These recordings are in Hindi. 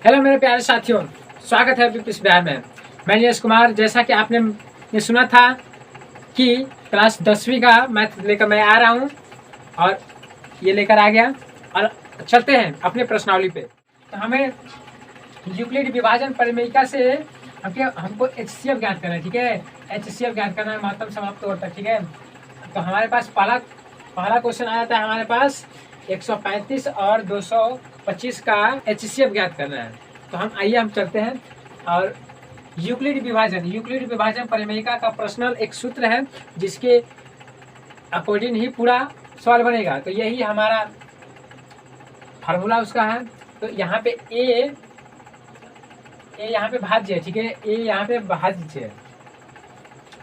हेलो मेरे प्यारे साथियों, स्वागत है इस बिहार में। मैं यश कुमार। जैसा कि आपने ये सुना था कि क्लास 10वीं का मैथ लेकर मैं आ रहा हूँ और ये लेकर आ गया और चलते हैं अपने प्रश्नावली पे। तो हमें यूक्लिड विभाजन परिमेयिका से हमको HCF ज्ञात करना है, ठीक है। HCF ज्ञात करना है महत्तम समाप्त तौर तक, ठीक है। तो हमारे पास पहला क्वेश्चन आया था हमारे पास 135 और 225 का HCF ज्ञात करना है। तो हम चलते हैं और यूक्लिड विभाजन परिमेयिका का प्रश्नल एक सूत्र है जिसके अकॉर्डिंग ही पूरा सवाल बनेगा। तो यही हमारा फार्मूला उसका है। तो यहाँ पे ए यहाँ पे भाज्य है, ठीक है। ए यहाँ पे भाज्य है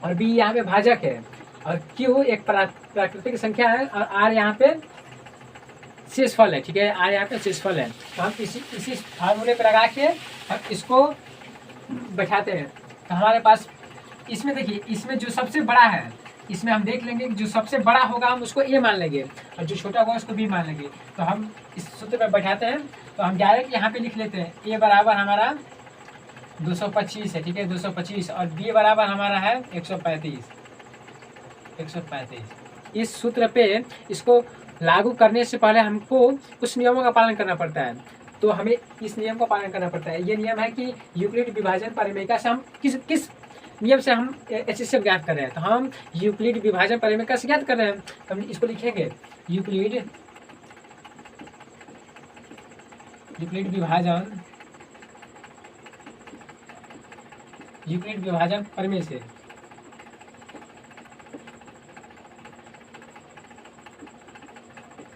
और बी यहाँ पे भाजक है और क्यू एक प्राकृतिक संख्या है और आर यहाँ पे शेषफल है, ठीक है। आर यहाँ पे शेषफल है। तो हम इसी फार्मूले पे लगा के हम इसको बैठाते हैं। तो हमारे पास इसमें देखिए, इसमें जो सबसे बड़ा है इसमें हम देख लेंगे कि जो सबसे बड़ा होगा हम उसको ए मान लेंगे और जो छोटा होगा उसको बी मान लेंगे। तो हम इस सूत्र में बैठाते हैं। तो हम डायरेक्ट यहाँ पे लिख लेते हैं ए बराबर हमारा 225 है, ठीक है, 225 और बी बराबर हमारा है 135। इस सूत्र पे इसको लागू करने से पहले हमको कुछ नियमों का पालन करना पड़ता है। तो हमें इस नियम का पालन करना पड़ता है। ये नियम है कि यूक्लिड विभाजन परिमेयिका से हम किस नियम से हम HCF ज्ञात कर रहे हैं। तो हम यूक्लिड विभाजन परिमेयिका से ज्ञात कर रहे हैं। तो हम इसको लिखेंगे यूक्लिड विभाजन परिमेय से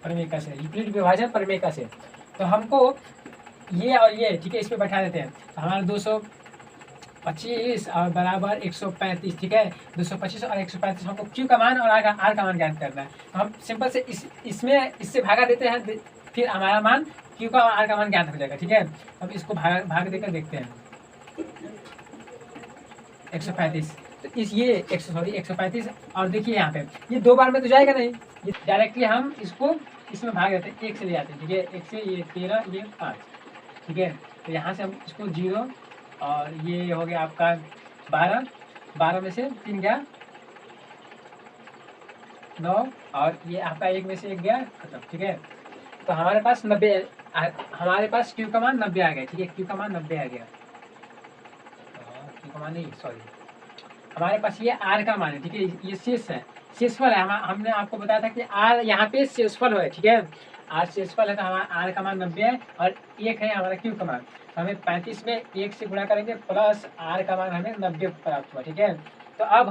यूक्लिड विभाजन परिमेयिका से। तो हमको ये और ये, ठीक है, इस पे बैठा देते हैं। तो हमारा 225 और बराबर 135, ठीक है। 225 और 135 हमको क्यू का मान और आर का मान ज्ञात करना है। तो हम सिंपल से इससे भागा देते हैं, फिर हमारा मान क्यू का और आर का मान ज्ञात हो जाएगा, ठीक है। हम इसको भाग देकर देखते हैं 135। तो ये 135 और देखिए यहाँ पे ये दो बार में तो जाएगा नहीं, ये डायरेक्टली हम इसको इसमें भाग देते हैं, एक से ले जाते हैं, ठीक है। एक से ये 13 ये 5, ठीक है। तो यहाँ से हम इसको 0 और ये हो गया आपका 12 में से 3 गया 9 और ये आपका 1 में से 1 गया खत्म, ठीक है। तो हमारे पास 90, हमारे पास क्यू का मान 90 आ गया, ठीक है। क्यू का मान 90 आ गया, क्यू का मान नहीं, सॉरी, हमारे पास ये आर का मान है, ठीक है। ये शेष है, शेषफल है। हमने आपको बताया था कि आर यहाँ पे शेषफल है, ठीक है। आर शेषफल है तो हमारा आर का मान 90 है और 1 है हमारा क्यू का मान। तो हमें 35 में 1 से गुणा करेंगे प्लस आर का मान हमें 90 प्राप्त हुआ, ठीक है। तो अब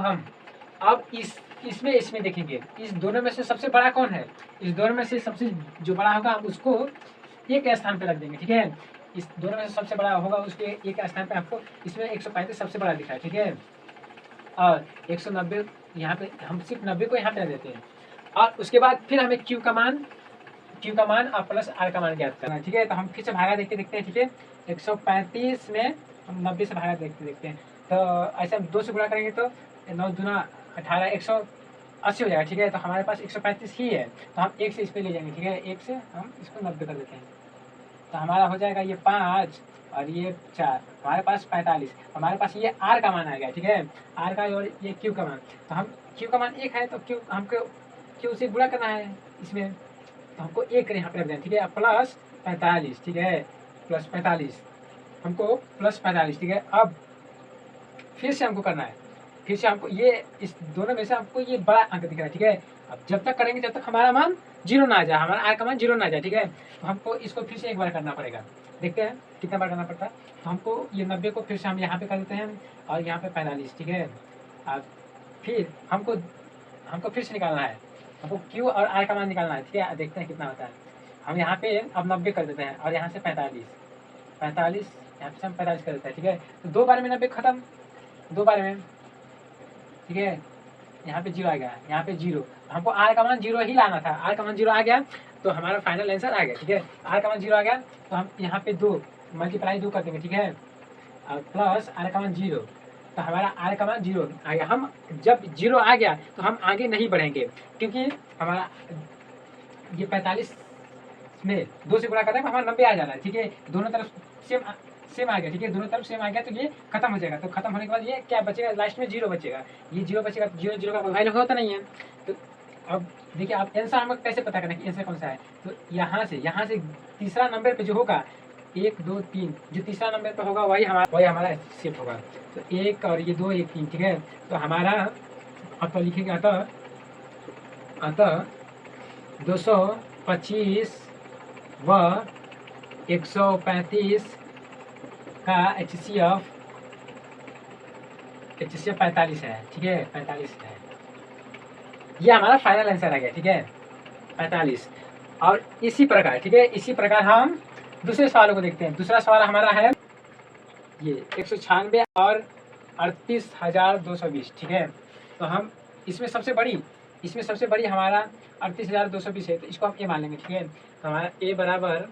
इसमें देखेंगे इस दोनों में से सबसे बड़ा कौन है। इस दोनों में से सबसे जो बड़ा होगा हम उसको एक स्थान पे रख देंगे, ठीक है। इस दोनों में से सबसे बड़ा होगा उसके एक स्थान पे आपको इसमें 135 सबसे बड़ा दिखा है, ठीक है। और 190 यहाँ पे हम सिर्फ 90 को यहाँ पे देते हैं और उसके बाद फिर हमें क्यू का मान और प्लस आर का मान ज्ञात करना है, ठीक है। तो हम फिर से भागा देख के देखते हैं, ठीक है। 135 में हम 90 से भागा देखते हैं। तो ऐसे हम 2 से गुणा करेंगे तो 9 दूना 18 180 हो जाएगा, ठीक है। तो हमारे पास 135 ही है तो हम 1 से इस पर ले जाएंगे, ठीक है। 1 से हम इसको 90 कर देते हैं। तो हमारा हो जाएगा ये 5 और ये 4, हमारे पास 45। हमारे पास ये आर का मान आ गया, ठीक है। आर का और ये क्यू का मान। तो हम क्यू का मान 1 है तो हमको क्यू से गुणा करना है इसमें। तो हमको 1 यहाँ पे रख दें, ठीक है। प्लस 45, ठीक है, प्लस 45 हमको प्लस 45, ठीक है। अब फिर से हमको करना है, फिर से हमको ये इस दोनों में से हमको ये बड़ा अंक दिख रहा है, ठीक है। अब जब तक करेंगे जब तक हमारा मान 0 ना आ जाए, हमारा आर का मान 0 ना आ जाए, ठीक है। तो हमको इसको फिर से एक बार करना पड़ेगा, देखते हैं कितना बार करना पड़ता है। तो हमको ये 90 को फिर से हम यहाँ पे कर देते हैं और यहाँ पे 45, ठीक है। अब फिर हमको फिर से निकालना है, हमको क्यू और आर का मान निकालना है, ठीक है। देखते हैं कितना होता है। हम यहाँ पे अब 90 कर देते हैं और यहाँ से 45 यहाँ पे हम 45 कर देते हैं, ठीक है। तो 2 बार में 90 खत्म, 2 बार में, ठीक है। यहाँ पे 0 आ गया, यहाँ पे 0, हमको आर का मान 0 ही लाना था। आर का मान 0 आ गया तो हमारा फाइनल आंसर आ गया, ठीक है। आर का मान 0 आ गया तो हम यहाँ पे 2 मल्टीप्लाई 2 कर देंगे, ठीक है। और प्लस आर का मान 0, तो हमारा आर का मान 0 आ गया। हम जब 0 आ गया तो हम आगे नहीं बढ़ेंगे क्योंकि हमारा ये 45 में 2 से गुणा करते हैं हमारा 90 आ जाना है, ठीक है। दोनों तरफ सेम सेम आ गया, ठीक है, दोनों तरफ सेम आ गया तो ये खत्म हो जाएगा। तो खत्म होने के बाद ये क्या बचेगा, लास्ट में जीरो बचेगा। ये जीरो बचेगा, जीरो जीरो का वैल्यू होता नहीं है। तो अब देखिए आप आंसर हमें कैसे पता करें कि आंसर कौन सा है। तो यहाँ से तीसरा नंबर पे जो होगा 1 2 3, जो तीसरा नंबर पे होगा वही हमारा शिफ्ट होगा। तो 1 और ये 2 1 3, ठीक है। तो हमारा अब तो लिखेंगे अतः 225 व 135 का HCF 45 है, ठीक है, 45 है। ये हमारा फाइनल आंसर आ गया, ठीक है, 45। और इसी प्रकार, ठीक है, इसी प्रकार हम दूसरे सवालों को देखते हैं। दूसरा सवाल हमारा है ये 196 और 38,220, ठीक है। तो हम इसमें सबसे बड़ी हमारा 38,220 है, तो इसको हम ए मान लेंगे, ठीक है। तो हमारा ए बराबर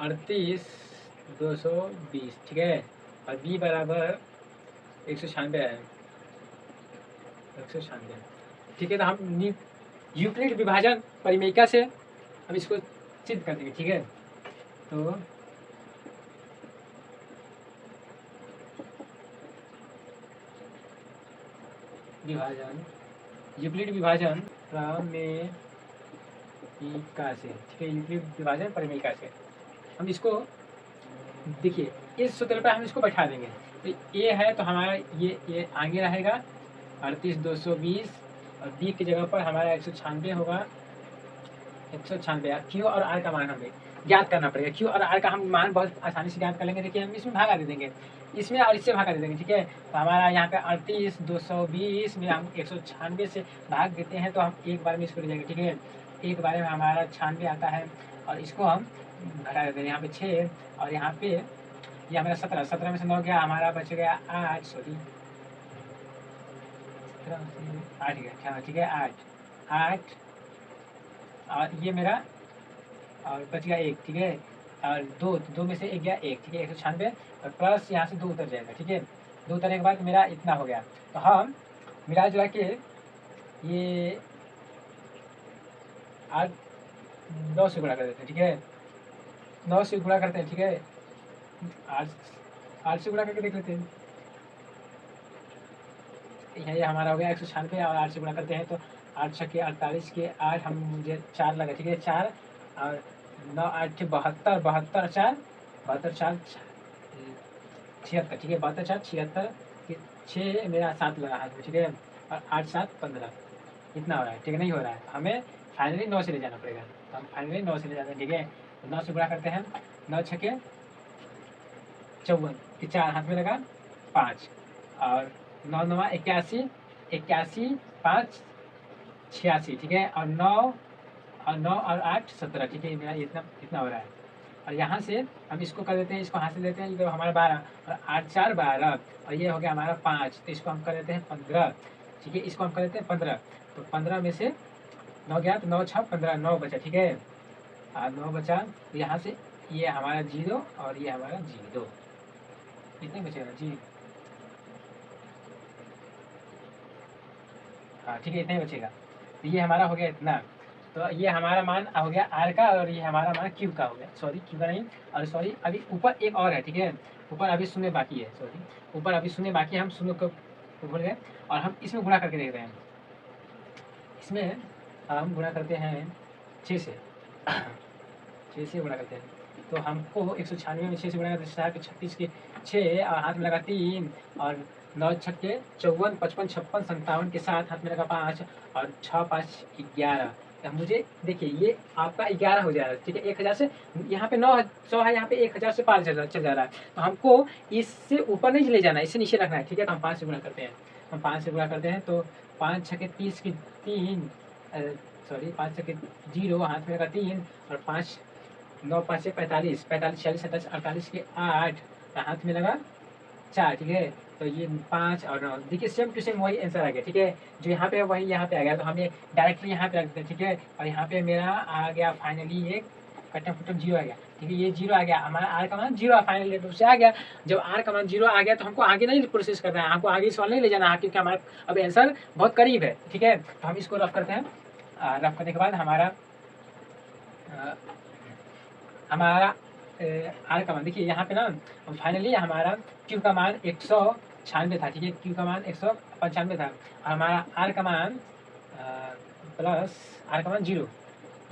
38,220, ठीक है, और बी बराबर 196 है, 196, ठीक है। तो हम यूक्लिड विभाजन परिमेयिका से हम इसको सिद्ध कर देंगे, ठीक है। तो विभाजन, यूक्लिड विभाजन प्रमेयिका से, ठीक है, यूक्लिड विभाजन परिमेयिका से हम इसको देखिए इस सूत्र पर हम इसको बैठा देंगे। तो ए है तो हमारा ये आगे रहेगा 38,220, और बी की जगह पर हमारा 196 होगा, 196। क्यू और आर का मान हमें ज्ञात करना पड़ेगा। क्यू और आर का हम मान बहुत आसानी से ज्ञात कर लेंगे। देखिए हम इसमें भागा दे देंगे, इसमें और इससे भागा दे देंगे, ठीक है। तो हमारा यहाँ पे 38,220 में हम 196 से भाग देते हैं, तो हम एक बार में इसको ले जाएंगे, ठीक है। एक बार में हमारा 96 आता है, और इसको हम घटा देते हैं, यहाँ पे 6 और यहाँ पे ये हमारा 17, 17 में से 9 गया, हमारा बच गया 8, सॉरी 8 गया, ठीक है, 8 और ये मेरा और बच गया 1, ठीक है, और 2 में से 1 गया 1, ठीक है, 196 और प्लस यहाँ से 2 उतर जाएगा, ठीक है। 2 उतरने के बाद मेरा इतना हो गया। तो हम मिला जुला के ये 8 9 से गुणा कर देते हैं, ठीक है, 9 से गुणा करते हैं, ठीक है, 8 से गुणा करके देख लेते हैं। ये हमारा हो गया 196 और 8 से गुणा करते हैं, तो 8 छक्के 48 के 8, हम मुझे 4 लगा, ठीक है, 4 और 9 8 72, 72 4 72 4 76, ठीक है, 72 4 76 के 6 मेरा 7 लगा हाथ में, ठीक है, और 8 7 15 इतना हो रहा है, ठीक है, नहीं हो रहा है, हमें फाइनली 9 से ले जाना पड़ेगा। तो हम फाइनली 9 से ले जाते हैं, ठीक है। तो 9 से गुणा करते हैं, 9 छक्के 54 के 4 हाथ में लगा 5 और 9 9 81, 81 5 86, ठीक है, और 9 और 8 17, ठीक है, मेरा इतना हो रहा है। और यहाँ से हम इसको कर देते हैं, इसको हाथ से लेते हैं, ये तो हमारा 12 और 8 4 12 और ये हो गया हमारा 5, तो इसको हम कर देते हैं 15, ठीक है, इसको हम कर देते हैं 15। तो 15 में से 9 गया तो 9 6 15, 9 बचा, ठीक है, और 9 बचा, तो यहाँ से ये हमारा 0 और ये हमारा 0, कितने बचेगा जी, हाँ, ठीक है, इतना ही बचेगा। तो ये हमारा हो गया इतना। तो ये हमारा मान हो गया आर का, और ये हमारा मान क्यू का हो गया, सॉरी क्यू का नहीं, और सॉरी अभी ऊपर एक और है, ठीक है, ऊपर अभी शून्य बाकी है, सॉरी ऊपर अभी शून्य बाकी है, हम शून्य को भूल गए। और हम इसमें गुणा करके देख रहे हैं, इसमें हम गुणा करते हैं 6 से 6 से गुणा करते हैं। तो हमको 196 में 6 से गुणा करते हैं, 36 के 6 और हाथ में लगा 3 और 9 छक्के 54 55 56 57 के साथ हाथ में लगा 5 और 6 5 11। तो मुझे देखिए ये आपका 11 हो जा रहा है, ठीक है, 1000 से यहाँ पे 900 है, यहाँ पे 1000 से 5000 चल जा रहा है। तो हमको इससे ऊपर नहीं ले जाना है, इससे नीचे रखना है, ठीक है। तो हम 5 से गुणा करते हैं, हम 5 से गुणा करते हैं, तो 5 छक्के 30 की 3, सॉरी 5 छक्के 0 हाथ में लगा 3 और 5 9 5 से 45 45 46 27 48 के 8 हाथ में लगा 4, ठीक है। तो ये 5 और 9, देखिए सेम टू सेम वही आंसर आ गया, ठीक है, जो यहाँ पे है वही यहाँ पे आ गया। तो हमें डायरेक्टली यहाँ पे रख देते हैं, ठीक है, और यहाँ पे मेरा आ गया फाइनली एक कट्टम फुटम 0 आ गया, ठीक है, ये 0 आ गया, हमारा आर का मान 0 फाइनली रूप से आ गया। जब आर का मान 0 आ गया तो हमको आगे नहीं प्रोसेस करना है, हमको आगे सवाल नहीं ले जाना है, क्योंकि हमारा अब आंसर बहुत करीब है, ठीक है। तो हम इसको रफ करते हैं, रफ करने के बाद हमारा आर का मान देखिए यहाँ पे ना फाइनली हमारा क्यू का मान 196 था, ठीक है, क्यू का मान 195 था और हमारा आर का मान प्लस आर का मान 0,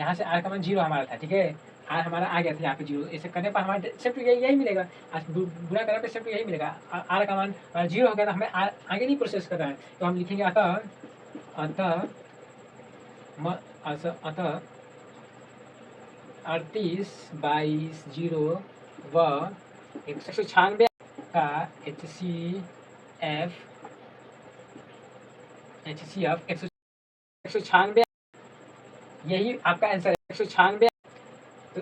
यहाँ से आर का मान 0 हमारा था, ठीक है, आर हमारा आ गया था यहाँ पे 0, ऐसे करने पर हमारा सिर्फ यही मिलेगा, आज बुरा करने पर सिर्फ यही मिलेगा, आर का मान 0 हो गया, तो हमें आगे नहीं प्रोसेस कर रहा है, तो हम लिखेंगे अतः अतः अतः 38/0 व 196 का HCF 196, यही आपका आंसर है 196। तो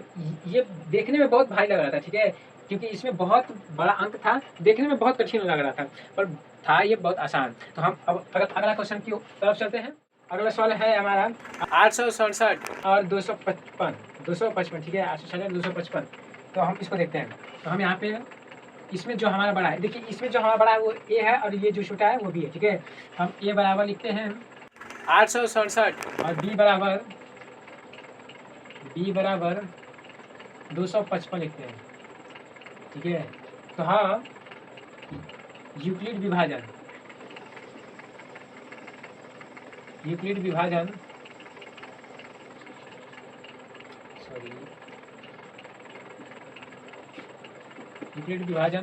ये देखने में बहुत भारी लग रहा था, ठीक है, क्योंकि इसमें बहुत बड़ा अंक था, देखने में बहुत कठिन लग रहा था, पर था ये बहुत आसान। तो हम अब अगला क्वेश्चन की तरफ चलते हैं। अगला सवाल है हमारा 867 और 255, ठीक है, 867 255। तो हम इसको देखते हैं। तो हम यहाँ पे इसमें जो हमारा बड़ा है, देखिए इसमें जो हमारा बड़ा है वो ए है और ये जो छोटा है वो बी है, ठीक है। हम ए बराबर लिखते हैं 867 और बी बराबर 255 लिखते हैं, ठीक है। तो हाँ, यूक्लिड विभाजन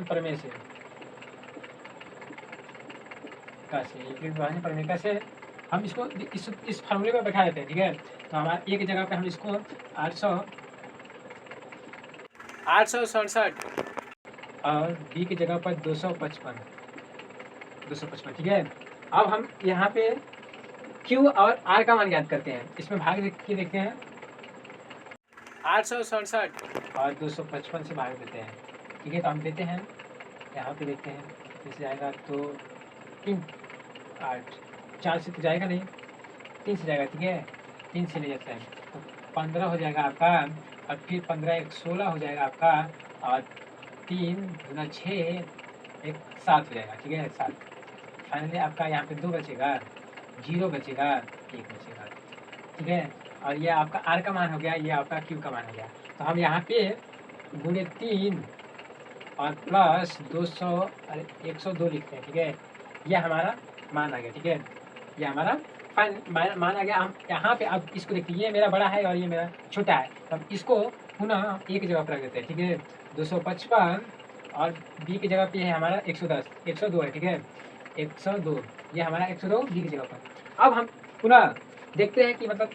प्रमेय से हम इसको इस फार्मूले में बैठा देते हैं, ठीक है। तो हमारा ए की जगह पे हम इसको 867 और बी की जगह पर 255, ठीक है। अब हम यहाँ पे Q और R का मान याद करते हैं, इसमें भाग के देखते हैं, 867 और 255 से भाग देते हैं, ठीक है। तो हम देते हैं, यहाँ पे देखते हैं कितने से जाएगा, तो 3 8 4 से तो जाएगा नहीं, 3 से जाएगा, ठीक है, 3 से ले जाते हैं, तो 15 हो जाएगा आपका, और फिर 15 1 16 हो जाएगा आपका, और 3 गुना 6 1 7 हो जाएगा, ठीक है, 7। फाइनली आपका यहाँ पे 2 बचेगा, 0 बचेगा, 1 बचेगा, ठीक है। और ये आपका आर का मान हो गया, ये आपका क्यू का मान हो गया। तो हम यहाँ पे गुणे 3 और प्लस 200 और 102 लिखते हैं, ठीक है। ये हमारा मान आ गया, ठीक है, ये हमारा मान आ गया। हम यहाँ पे अब इसको देखिए, ये मेरा बड़ा है और ये मेरा छोटा है, तो हम इसको पुनः एक जगह पर रख देते हैं, ठीक है। 255 और बी की जगह पे है हमारा 102 है, ठीक है, 102, ये हमारा 102 बी की जगह पर। अब हम पुनः देखते हैं कि मतलब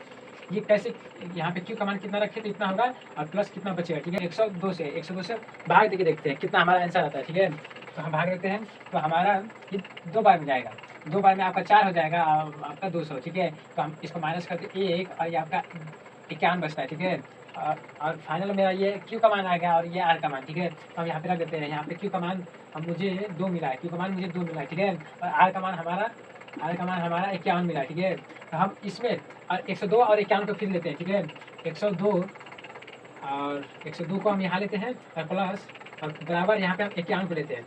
ये कैसे, यहाँ पे क्यू का मान कितना रखे तो इतना होगा, और प्लस कितना बचेगा, ठीक है। 102 से भाग देके देखते हैं कितना हमारा आंसर आता है, ठीक है। तो हम भाग देते हैं, तो हमारा ये 2 बार में जाएगा, 2 बार में आपका 4 हो जाएगा, आपका 200, ठीक है। तो हम इसको माइनस करते 1 और ये आपका 51 बचता है, ठीक है। और फाइनल मेरा ये क्यू का मान आ गया और ये आर का मान, ठीक है। तो हम यहाँ पे रख देते हैं, यहाँ पे क्यू का मान मुझे 2 मिला है, क्यू का मान मुझे 2 मिला है, ठीक है। और आर का मान हमारा 51 मिला है, ठीक है। तो हम इसमें और 102 और 51 को फिर लेते हैं, ठीक है। 102 और 102 को हम यहाँ लेते हैं और प्लस और बराबर यहाँ पे हम 51 को लेते हैं।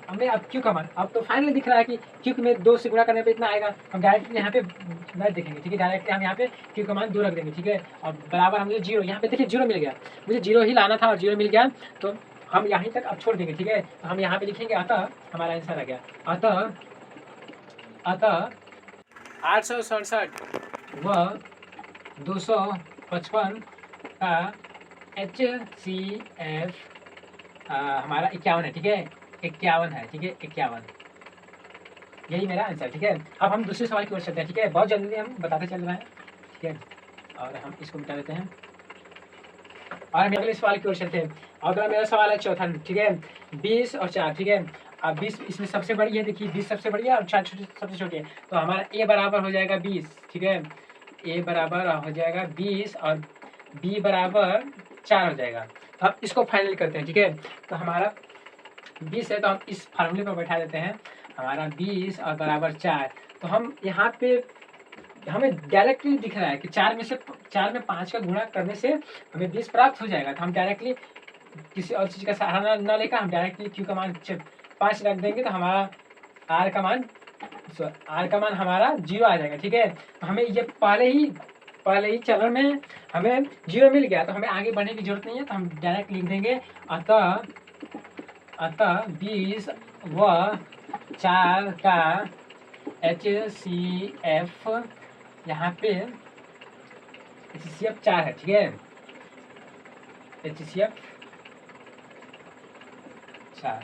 हमें अब क्यू का मान अब तो फाइनली दिख रहा है कि क्यू में 2 से गुणा करने पे इतना आएगा। हम डायरेक्टली यहाँ पे मैथ देखेंगे, ठीक है, डायरेक्टली हम यहाँ पे क्यू का मान 2 रख देंगे, ठीक है। और बराबर हम मुझे 0, यहाँ पे देखिए 0 मिल गया, मुझे 0 ही लाना था और 0 मिल गया, तो हम यहीं तक अब छोड़ देंगे, ठीक है। तो हम यहाँ पे लिखेंगे अतः, हमारा आंसर आ गया, अतः 867 व 255 का HCF हमारा 51 है, ठीक है, 51 है, ठीक है, 51, यही मेरा आंसर, ठीक है। अब हम दूसरे सवाल की ओर चलते हैं, ठीक है, बहुत जल्दी हम बताते चल रहे हैं, ठीक है। और हम इसको मिटा देते हैं और हम अगले सवाल की ओर चलते हैं। अगला मेरा सवाल है चौथा, ठीक है, 20 और 4, ठीक है। अब 20 इसमें सबसे बड़ी है, देखिए 20 सबसे बड़ी है और 4 सबसे छोटी है। तो हमारा ए बराबर हो जाएगा 20, ठीक है, ए बराबर हो जाएगा 20 और बी बराबर 4 हो जाएगा। तो हम इसको फाइनल करते हैं, ठीक है। तो हमारा 20 है, तो हम इस फार्मूले पर बैठा देते हैं, हमारा 20 और बराबर 4। तो हम यहाँ पे हमें डायरेक्टली दिख रहा है कि 4 में 5 का गुणा करने से हमें 20 प्राप्त हो जाएगा। तो हम डायरेक्टली किसी और चीज़ का सहारा न लेकर हम डायरेक्टली क्यू का मान 5 रख देंगे, तो हमारा आर का मान हमारा 0 आ जाएगा, ठीक है। तो हमें ये पहले पहले ही चरण में हमें 0 मिल गया, तो हमें आगे बढ़ने की जरूरत नहीं है, तो हम डायरेक्ट लिख देंगे अतः 20 व 4 का HCF, यहाँ पे HCF 4 है, ठीक है, HCF 4।